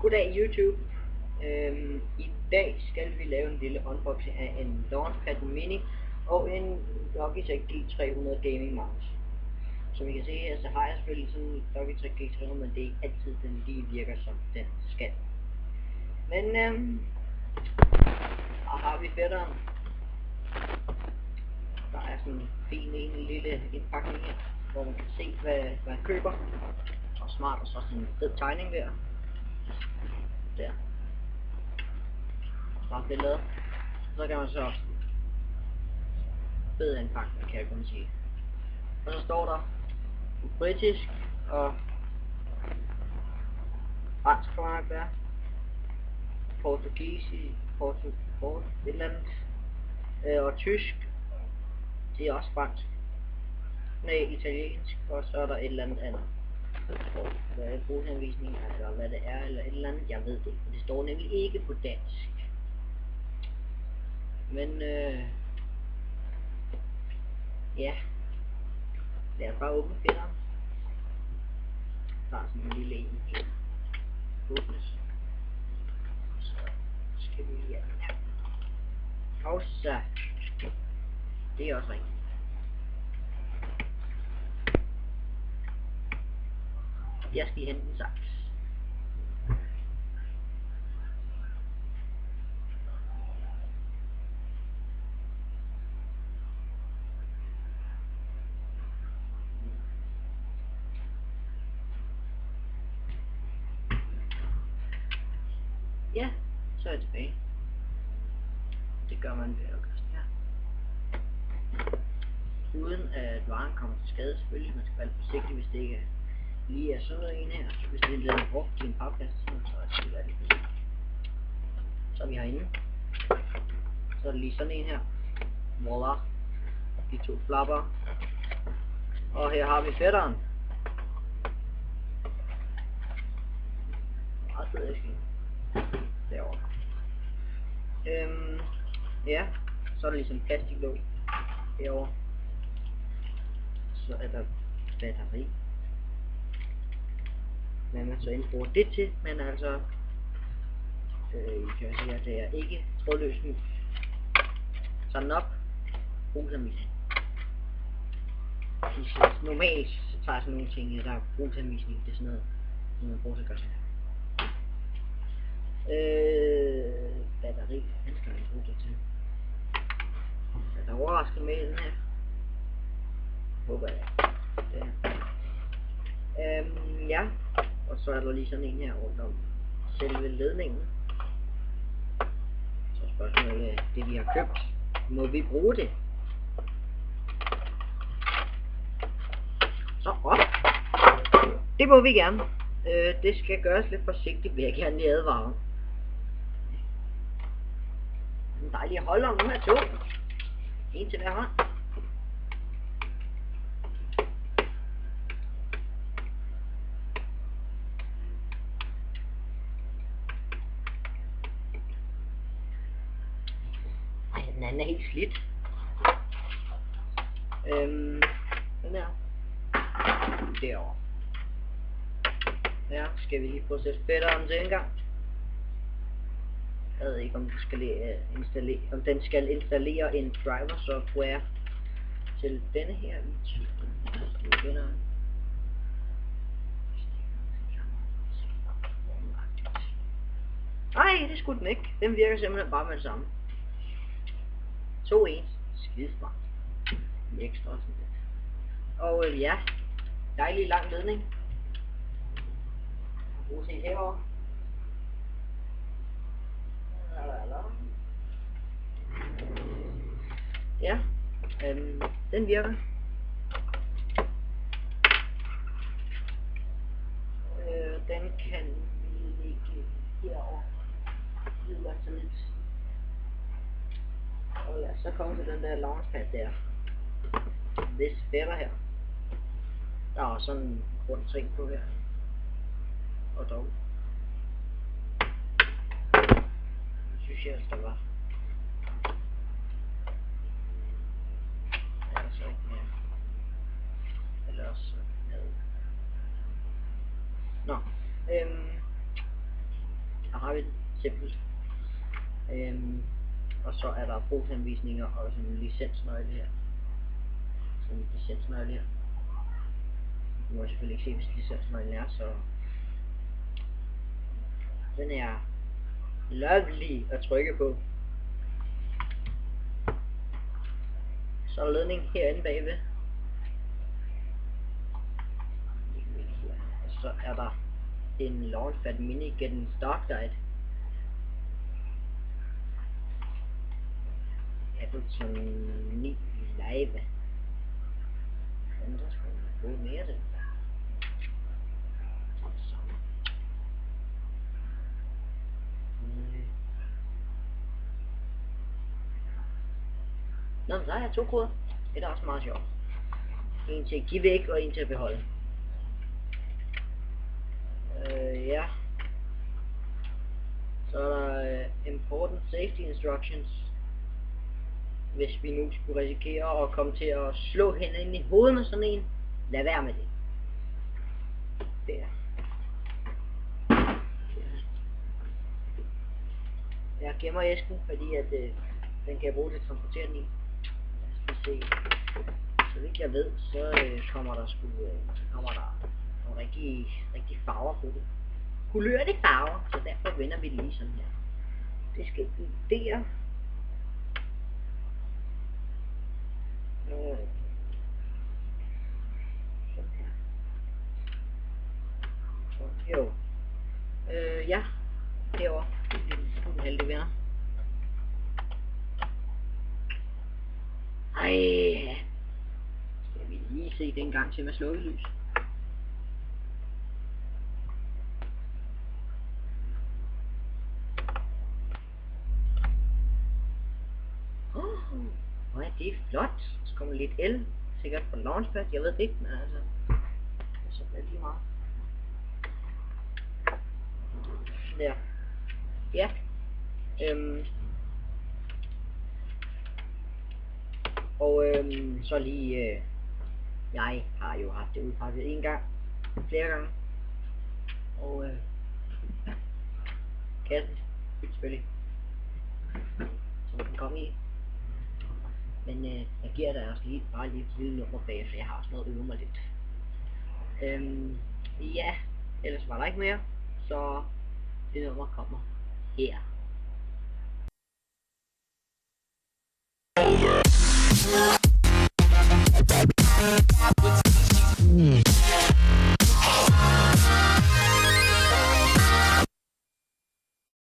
Goddag YouTube. I dag skal vi lave en lille unboxing af en Launchpad Mini og en Logitech G300 Gaming Mouse. Som I kan se her, så har jeg selvfølgelig sådan en Logitech G300, men det er ikke altid den lige virker som den skal. Men og har vi fætteren. Der er sådan en fin lille indpakning her, hvor man kan se hvad man køber. Og smart, og så sådan en fed tegning der. Smart billede. Så kan man så fed indpakning, kan jeg kun sige. Og så står der på britisk og fransk, tror jeg nok der. Portugisisk, et eller andet. Og tysk. Det er også fransk. Nej, italiensk, og så er der et eller andet. Hvad er brugsanvisning, altså hvad det er, eller et eller andet, jeg ved det ikke. Det står nemlig ikke på dansk. Men ja, lad os bare åbne fætteren. Der er sådan en lille en her. Åbnes. Så skal vi lige have den her. Og så, det er også rigtigt. Jeg skal hente en saks. Ja, så er jeg tilbage. Det gør man ved at gøre sådan her. Uden at varen kommer til skade selvfølgelig. Man skal være forsigtig, hvis det ikke lige er sådan noget en her. Hvis det er lidt brugt i en papkasse, så skal det være lidt forsigtigt. Så er vi herinde. Så er det lige sådan en her. Voila. De to flapper. Og her har vi fætteren. Meget fed æske. Derovre. Ja. Så er der ligesom plastiklåg derovre. Så er der batteri. Hvad man så bruger det til, men altså I kan se, at det er ikke trådløs mus. Så den op. Brugsanvisning. Normalt så tager jeg sådan nogle ting, der er brugsanvisning. Det er sådan noget, som man bruger til at gøre sådan her. Batteri, den skal man bruge det til. Er der overrasket med den her? Håber jeg. Ja, og så er der lige sådan en her rundt om selve ledningen. Så spørgsmålet er, det vi har købt, må vi bruge det? Så op! Det må vi gerne. Det skal gøres lidt forsigtigt, vil jeg gerne lige advare. Det er dejligt at holde om nu her to. En til hver hånd. Ej, den anden er helt slidt. Den der. Derovre. Ja, skal vi lige prøve at sætte fætteren til en gang. Jeg ved ikke, om den skal installere en driver software til denne her. Nej, det skulle den ikke. Den virker simpelthen bare med det samme. 2-1. Skidesmart. Ekstra sådan lidt. Og ja, dejlig lang ledning. Prøv at se herovre. Ja, den virker. Den kan ligge herovre. Lidt. Og ja, så kommer til den der Launchpad der. Det spænder her. Der er sådan en rund ting på her. Og dog. Det synes jeg altså, der var. Altså ikke mere. Eller også ned. Nå. Så har vi den simpelt. Og så er der brugsanvisninger og sådan en licensnøgle her. Sådan en licensnøgle her. Du må selvfølgelig ikke se, hvis licensnøglen er, så den er lovely at trykke på. Så er der ledning herinde bagved. Og så er der en Launchpad Mini Getting Start Guide. Ableton 9 Live. Der skal man bruge mere det. Nå, men så har jeg 2 koder. Det er også meget sjovt. En til at give væk, og en til at beholde. Ja. Så er der Important Safety Instructions. Hvis vi nu skulle risikere at komme til at slå hinanden i hovedet med sådan en, lad være med det. Der. Jeg gemmer æsken, fordi at den kan jeg bruge til at transportere den i. Lad os se. Så vidt jeg ved, så kommer der nogle rigtig farver på det. Kulørte farver, så derfor vender vi lige sådan her. Det skal vi der. Sådan her. Så, jo. Ja. Derovre. Det er en heldig venner. Ej. Skal vi lige se den gang til med slukket lys. Hvor er det flot. Så kommer lidt el. Sikkert på Launchpad. Jeg ved det ikke, men altså. Så bliver det lige meget. Der. Ja. Så lige, jeg har jo haft det udpakket en gang, flere gange, og kassen, selvfølgelig, som den kom i, men jeg giver dig også lige, bare lige et lille nummer bag, for jeg har også noget at øve mig lidt. Ja, ellers var der ikke mere, så det nummer kommer her.